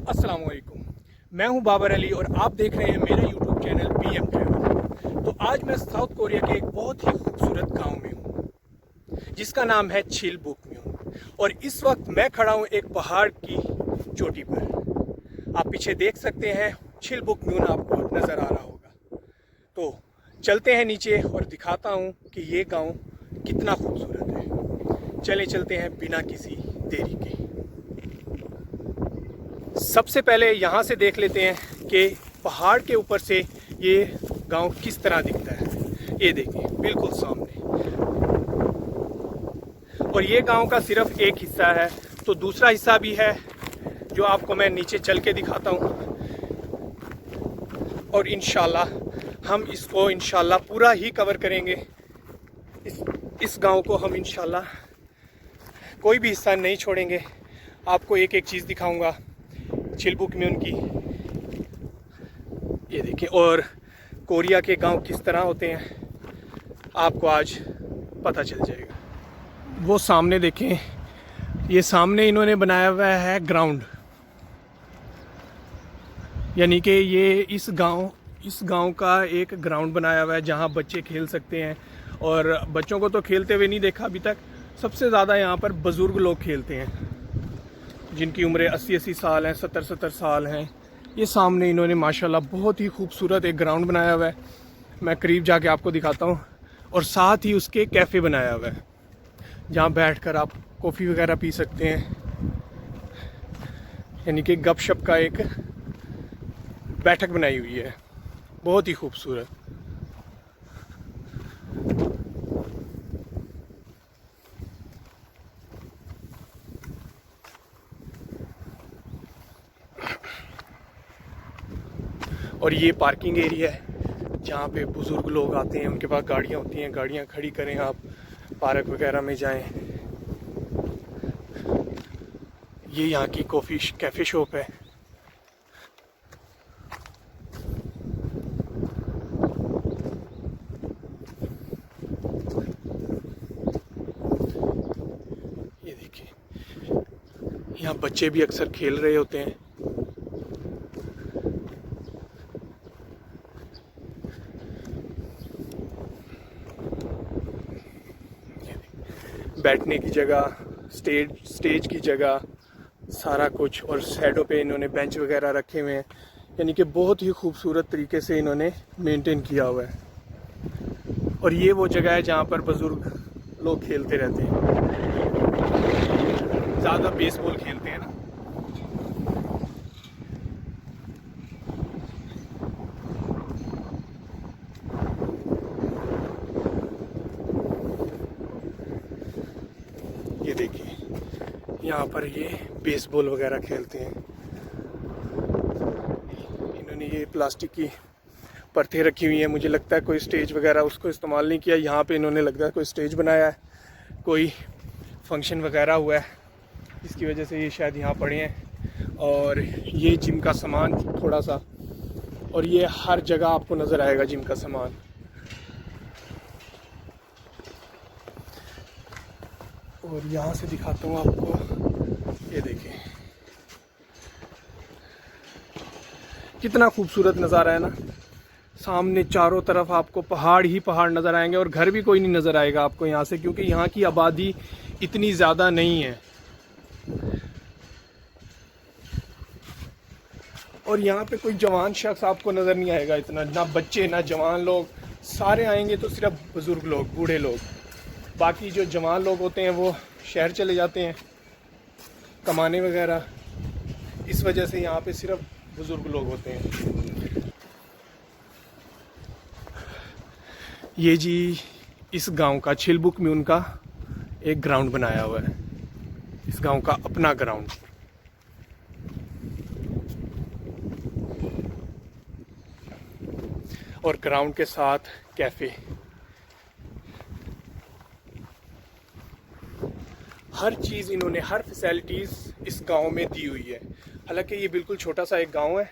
अस्सलामुअलैकुम। मैं हूं बाबर अली और आप देख रहे हैं मेरा यूट्यूब चैनल PM ट्रैवल। तो आज मैं साउथ कोरिया के एक बहुत ही खूबसूरत गांव में हूं जिसका नाम है छिलबुकम्यून। और इस वक्त मैं खड़ा हूं एक पहाड़ की चोटी पर। आप पीछे देख सकते हैं छिलबुकम्यून आपको नज़र आ रहा होगा। तो चलते हैं नीचे और दिखाता हूं कि ये गांव कितना खूबसूरत है। चले चलते हैं बिना किसी देरी के। सबसे पहले यहाँ से देख लेते हैं कि पहाड़ के ऊपर से ये गांव किस तरह दिखता है। ये देखें बिल्कुल सामने। और ये गांव का सिर्फ एक हिस्सा है, तो दूसरा हिस्सा भी है जो आपको मैं नीचे चल के दिखाता हूँ। और इंशाल्लाह हम इसको इंशाल्लाह पूरा ही कवर करेंगे। इस गांव को हम इंशाल्लाह कोई भी हिस्सा नहीं छोड़ेंगे। आपको एक एक चीज़ दिखाऊंगा छिलबुकम्यून की। ये देखिए, और कोरिया के गांव किस तरह होते हैं आपको आज पता चल जाएगा। वो सामने देखें, ये सामने इन्होंने बनाया हुआ है ग्राउंड, यानी कि ये इस गांव का एक ग्राउंड बनाया हुआ है जहां बच्चे खेल सकते हैं। और बच्चों को तो खेलते हुए नहीं देखा अभी तक। सबसे ज़्यादा यहाँ पर बुज़ुर्ग लोग खेलते हैं जिनकी उम्रें 80-80 साल हैं, 70-70 साल हैं। ये सामने इन्होंने माशाल्लाह बहुत ही खूबसूरत एक ग्राउंड बनाया हुआ है। मैं करीब जाके आपको दिखाता हूँ। और साथ ही उसके कैफ़े बनाया हुआ है जहाँ बैठकर आप कॉफ़ी वगैरह पी सकते हैं, यानी कि गपशप का एक बैठक बनाई हुई है, बहुत ही खूबसूरत। और ये पार्किंग एरिया है जहाँ पे बुज़ुर्ग लोग आते हैं, उनके पास गाड़ियाँ होती हैं, गाड़ियाँ खड़ी करें, आप पार्क वगैरह में जाएं। ये यहाँ की कॉफ़ी कैफ़े शॉप है। ये देखिए, यहाँ बच्चे भी अक्सर खेल रहे होते हैं। बैठने की जगह, स्टेज की जगह, सारा कुछ। और साइडों पे इन्होंने बेंच वगैरह रखे हुए हैं, यानी कि बहुत ही खूबसूरत तरीके से इन्होंने मेंटेन किया हुआ है। और ये वो जगह है जहाँ पर बुज़ुर्ग लोग खेलते रहते हैं, ज़्यादा बेसबॉल खेलते हैं ना। ये देखिए, यहाँ पर ये बेसबॉल वगैरह खेलते हैं। इन्होंने ये प्लास्टिक की परतें रखी हुई हैं, मुझे लगता है कोई स्टेज वगैरह उसको इस्तेमाल नहीं किया। यहाँ पे इन्होंने लगता है कोई स्टेज बनाया है, कोई फंक्शन वगैरह हुआ है, इसकी वजह से ये शायद यहाँ पड़े हैं। और ये जिम का सामान थोड़ा सा, और ये हर जगह आपको नज़र आएगा जिम का सामान। और यहाँ से दिखाता हूँ आपको, ये देखें कितना खूबसूरत नज़ारा है ना। सामने चारों तरफ आपको पहाड़ ही पहाड़ नज़र आएंगे, और घर भी कोई नहीं नज़र आएगा आपको यहाँ से, क्योंकि यहाँ की आबादी इतनी ज़्यादा नहीं है। और यहाँ पे कोई जवान शख्स आपको नज़र नहीं आएगा इतना, ना बच्चे ना जवान लोग, सारे आएंगे तो सिर्फ बुज़ुर्ग लोग, बूढ़े लोग। बाकी जो जवान लोग होते हैं वो शहर चले जाते हैं कमाने वगैरह, इस वजह से यहाँ पे सिर्फ बुज़ुर्ग लोग होते हैं। ये जी इस गांव का, छिलबुकम्यून का एक ग्राउंड बनाया हुआ है, इस गांव का अपना ग्राउंड। और ग्राउंड के साथ कैफ़े। हर चीज़ इन्होंने, हर फैसिलिटीज़ इस गांव में दी हुई है। हालांकि ये बिल्कुल छोटा सा एक गांव है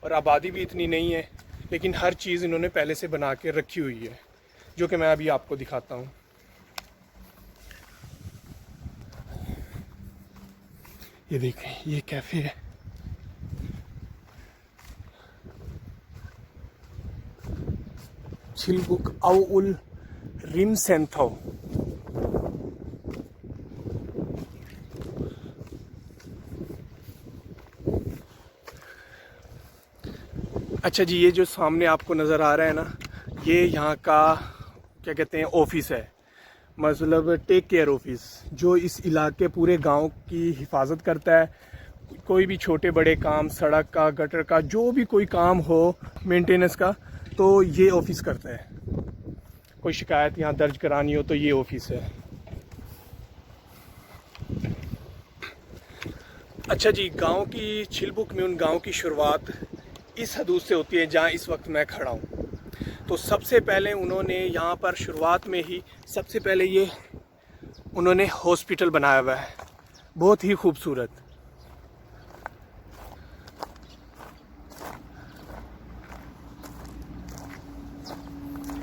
और आबादी भी इतनी नहीं है, लेकिन हर चीज़ इन्होंने पहले से बना के रखी हुई है, जो कि मैं अभी आपको दिखाता हूँ। ये देखें, ये कैफ़े है। Chilbuk Auul Rim Sentho। अच्छा जी, ये जो सामने आपको नज़र आ रहा है ना, ये यहाँ का क्या कहते हैं ऑफिस है, मतलब टेक केयर ऑफिस, जो इस इलाके पूरे गांव की हिफाजत करता है। कोई भी छोटे बड़े काम, सड़क का, गटर का, जो भी कोई काम हो मेंटेनेंस का, तो ये ऑफिस करता है। कोई शिकायत यहाँ दर्ज करानी हो तो ये ऑफिस है। अच्छा जी, गांव की छिलबुक म्यून गांव की शुरुआत इस हदूद से होती है जहाँ इस वक्त मैं खड़ा हूँ। तो सबसे पहले उन्होंने यहाँ पर शुरुआत में ही सबसे पहले ये उन्होंने हॉस्पिटल बनाया हुआ है, बहुत ही खूबसूरत।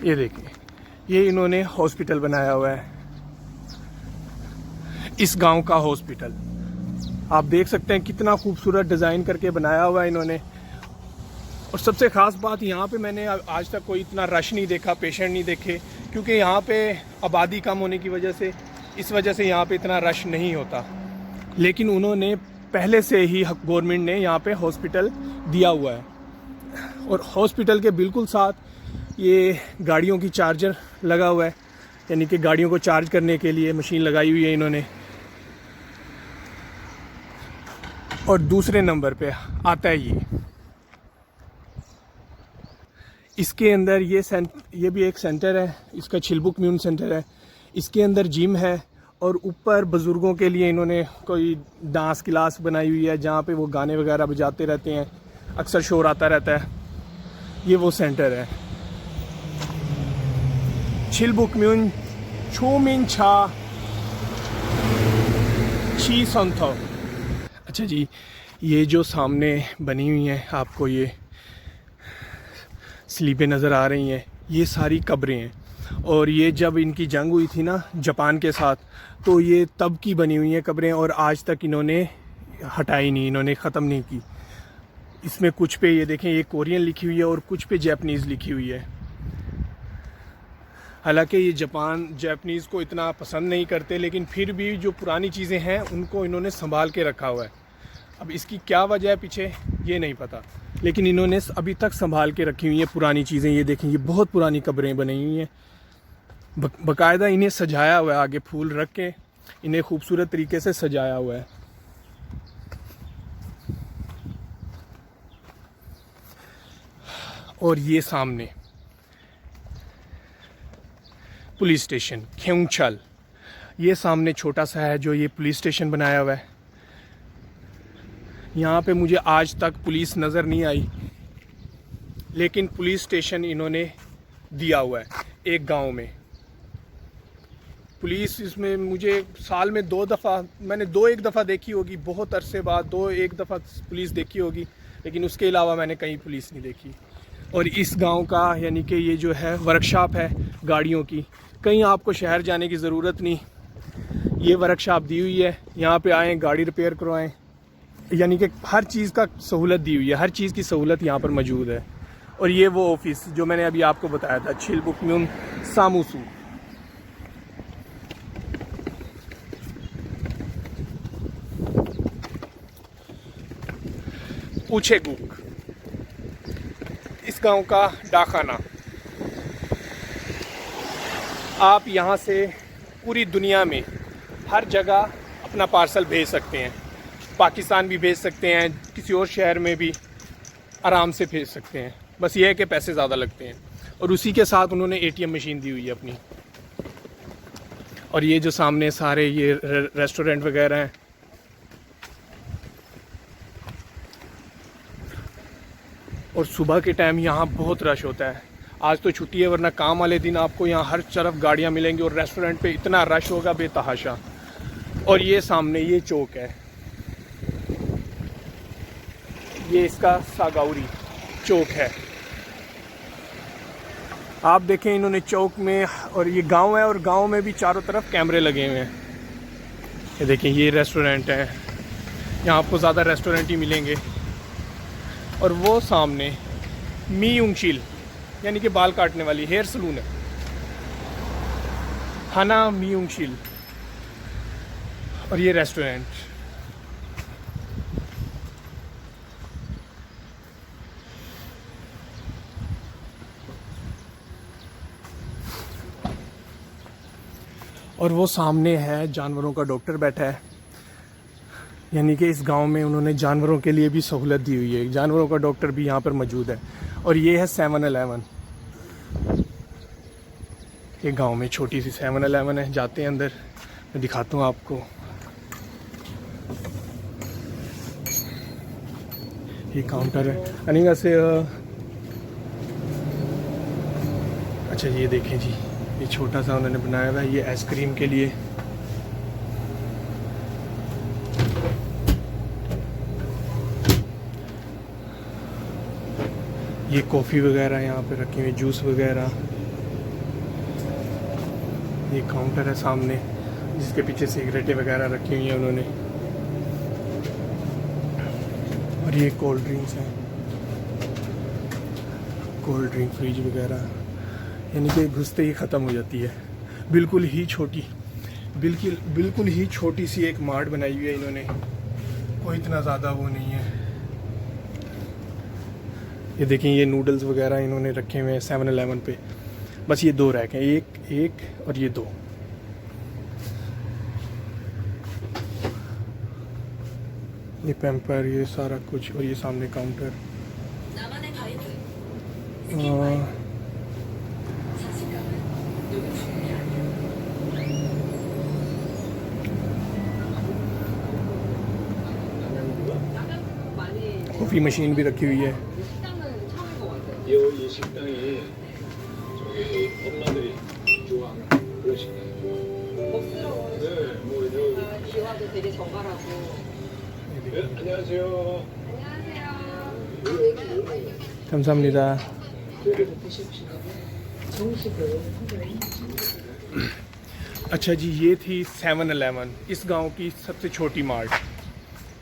ये देखिए, ये इन्होंने हॉस्पिटल बनाया हुआ है, इस गांव का हॉस्पिटल। आप देख सकते हैं कितना खूबसूरत डिज़ाइन करके बनाया हुआ है इन्होंने। और सबसे ख़ास बात, यहाँ पे मैंने आज तक कोई इतना रश नहीं देखा, पेशेंट नहीं देखे, क्योंकि यहाँ पे आबादी कम होने की वजह से, इस वजह से यहाँ पे इतना रश नहीं होता। लेकिन उन्होंने पहले से ही, गवर्नमेंट ने यहाँ पे हॉस्पिटल दिया हुआ है। और हॉस्पिटल के बिल्कुल साथ ये गाड़ियों की चार्जर लगा हुआ है, यानी कि गाड़ियों को चार्ज करने के लिए मशीन लगाई हुई है इन्होंने। और दूसरे नंबर पे आता है ये, इसके अंदर ये भी एक सेंटर है, इसका छिलबुक म्यून सेंटर है। इसके अंदर जिम है और ऊपर बुज़ुर्गों के लिए इन्होंने कोई डांस क्लास बनाई हुई है, जहाँ पे वो गाने वगैरह बजाते रहते हैं, अक्सर शोर आता रहता है। ये वो सेंटर है, छिलबुक म्यून छूमिन छा छी संथो। अच्छा जी, ये जो सामने बनी हुई हैं आपको ये स्लीपें नज़र आ रही हैं, ये सारी कब्रें हैं। और ये जब इनकी जंग हुई थी ना जापान के साथ, तो ये तब की बनी हुई हैं कब्रें, और आज तक इन्होंने हटाई नहीं, इन्होंने ख़त्म नहीं की। इसमें कुछ पे ये देखें, ये कोरियन लिखी हुई है और कुछ पे जापानीज़ लिखी हुई है। हालांकि ये जापानीज़ को इतना पसंद नहीं करते, लेकिन फिर भी जो पुरानी चीज़ें हैं उनको इन्होंने संभाल के रखा हुआ है। अब इसकी क्या वजह है पीछे, ये नहीं पता, लेकिन इन्होंने अभी तक संभाल के रखी हुई हैं पुरानी चीज़ें। ये देखें, ये बहुत पुरानी कब्रें बनी हुई हैं, बाकायदा इन्हें सजाया हुआ है, आगे फूल रख के इन्हें खूबसूरत तरीके से सजाया हुआ है। और ये सामने पुलिस स्टेशन खेउंगछल, ये सामने छोटा सा है जो ये पुलिस स्टेशन बनाया हुआ है। यहाँ पे मुझे आज तक पुलिस नज़र नहीं आई, लेकिन पुलिस स्टेशन इन्होंने दिया हुआ है एक गांव में। पुलिस इसमें मुझे साल में 2 दफ़ा, मैंने 1 दफ़ा देखी होगी, बहुत अरसे बाद 1 दफ़ा पुलिस देखी होगी, लेकिन उसके अलावा मैंने कहीं पुलिस नहीं देखी। और इस गांव का यानी कि ये जो है वर्कशॉप है गाड़ियों की, कहीं आपको शहर जाने की ज़रूरत नहीं, ये वर्कशॉप दी हुई है। यहाँ पे आएँ, गाड़ी रिपेयर करवाएँ, यानी कि हर चीज़ का सहूलत दी हुई है, हर चीज़ की सहूलत यहाँ पर मौजूद है। और ये वो ऑफिस जो मैंने अभी आपको बताया था, छिलबुक म्यून सामुसू। पूछेगुक, इस गांव का डाकखाना। आप यहाँ से पूरी दुनिया में हर जगह अपना पार्सल भेज सकते हैं, पाकिस्तान भी भेज सकते हैं, किसी और शहर में भी आराम से भेज सकते हैं। बस ये है कि पैसे ज़्यादा लगते हैं। और उसी के साथ उन्होंने ATM मशीन दी हुई है अपनी। और ये जो सामने सारे ये रेस्टोरेंट वगैरह हैं, और सुबह के टाइम यहाँ बहुत रश होता है। आज तो छुट्टी है, वरना काम वाले दिन आपको यहाँ हर तरफ गाड़ियाँ मिलेंगी और रेस्टोरेंट पे इतना रश होगा बेतहाशा। और ये सामने ये चौक है, ये इसका सागाउरी चौक है। आप देखें, इन्होंने चौक में, और ये गांव है और गांव में भी चारों तरफ कैमरे लगे हुए हैं। ये देखें, ये रेस्टोरेंट है, यहाँ आपको ज़्यादा रेस्टोरेंट ही मिलेंगे। और वो सामने मीयुंगशिल, यानी कि बाल काटने वाली हेयर सलून है, हाना मियोंगशिल। और ये रेस्टोरेंट। और वो सामने है जानवरों का डॉक्टर बैठा है, यानी कि इस गांव में उन्होंने जानवरों के लिए भी सहूलत दी हुई है, जानवरों का डॉक्टर भी यहाँ पर मौजूद है। और ये है 7-Eleven। ये गांव में छोटी सी 7-Eleven है। जाते हैं अंदर, मैं दिखाता हूँ आपको। ये काउंटर है अनिगा से। अच्छा ये देखें जी, ये छोटा सा उन्होंने बनाया हुआ है ये आइसक्रीम के लिए। ये कॉफ़ी वगैरह यहाँ पे रखी हुई, जूस वगैरह। ये काउंटर है सामने, जिसके पीछे सिगरेटें वगैरह रखी हुई हैं उन्होंने। और ये कोल्ड ड्रिंक्स हैं, कोल्ड ड्रिंक फ्रिज वगैरह, यानी कि घुसते ही ख़त्म हो जाती है। बिल्कुल ही छोटी, बिल्कुल ही छोटी सी एक मार्ट बनाई हुई है इन्होंने, कोई इतना ज़्यादा वो नहीं है। ये देखें, ये नूडल्स वगैरह इन्होंने रखे हुए हैं 7-Eleven पे। बस ये 2 रैक हैं, एक और ये 2। ये पैम्पर, ये सारा कुछ। और ये सामने काउंटर। कॉफ़ी मशीन भी रखी हुई है। 이 식당이 저기 엄마들이 좋아하는 그런 식당이에요. 먹스러워요. 네, 뭐 이런. 비와도 되게 정갈하고. 네, 안녕하세요. 감사합니다। अच्छा जी, ये थी 7-Eleven, इस गांव की सबसे छोटी मार्ट।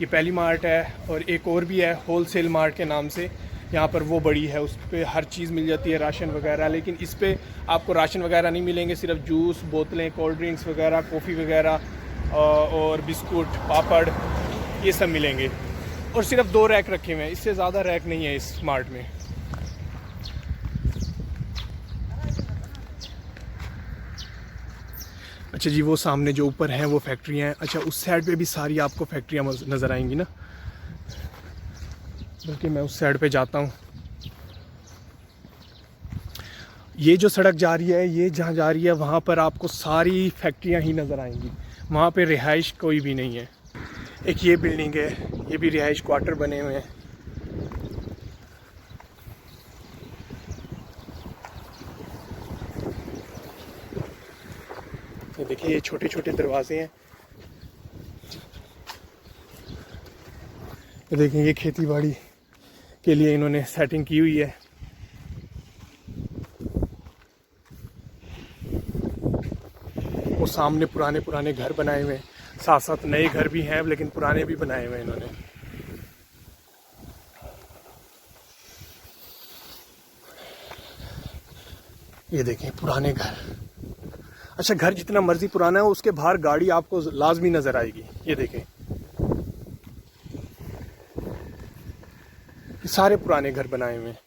ये पहली मार्ट है, और एक और भी है होलसेल मार्ट के नाम से। यहाँ पर वो बड़ी है, उस पर हर चीज़ मिल जाती है, राशन वगैरह। लेकिन इस पे आपको राशन वगैरह नहीं मिलेंगे, सिर्फ जूस, बोतलें, कोल्ड ड्रिंक्स वगैरह, कॉफ़ी वगैरह और बिस्कुट, पापड़, ये सब मिलेंगे। और सिर्फ 2 रैक रखे हुए हैं, इससे ज़्यादा रैक नहीं है इस मार्ट में। अच्छा जी, वो सामने जो ऊपर हैं वो फैक्ट्री हैं। अच्छा, उस साइड पे भी सारी आपको फैक्ट्रियाँ नज़र आएंगी ना, बल्कि मैं उस साइड पे जाता हूँ। ये जो सड़क जा रही है, ये जहाँ जा रही है वहाँ पर आपको सारी फैक्ट्रियाँ ही नज़र आएंगी, वहाँ पे रिहाइश कोई भी नहीं है। एक ये बिल्डिंग है, ये भी रिहाइश क्वार्टर बने हुए हैं। ये देखिए, ये छोटे छोटे दरवाजे हैं। ये देखिए, ये खेती बाड़ी के लिए इन्होंने सेटिंग की हुई है। वो सामने पुराने पुराने घर बनाए हुए हैं, साथ साथ नए घर भी हैं, लेकिन पुराने भी बनाए हुए हैं इन्होंने। ये देखें, पुराने घर। अच्छा, घर जितना मर्जी पुराना है, उसके बाहर गाड़ी आपको लाजमी नजर आएगी। ये देखें, सारे पुराने घर बनाए हुए हैं।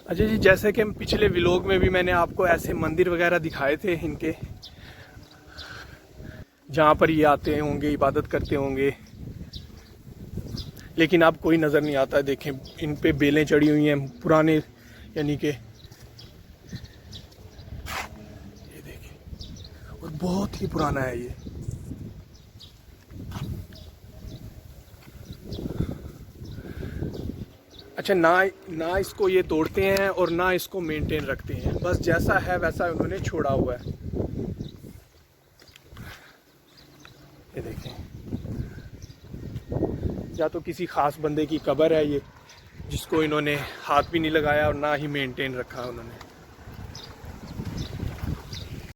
अच्छा जी, जैसे कि पिछले व्लॉग में भी मैंने आपको ऐसे मंदिर वगैरह दिखाए थे इनके, जहाँ पर ये आते होंगे, इबादत करते होंगे, लेकिन अब कोई नज़र नहीं आता। देखें, इन पे बेलें चढ़ी हुई हैं पुराने, यानी कि ये देखें, और बहुत ही पुराना है ये। अच्छा, ना इसको ये तोड़ते हैं और ना इसको मेंटेन रखते हैं, बस जैसा है वैसा उन्होंने छोड़ा हुआ है। ये देखें, या तो किसी खास बंदे की कब्र है ये, जिसको इन्होंने हाथ भी नहीं लगाया और ना ही मेंटेन रखा उन्होंने।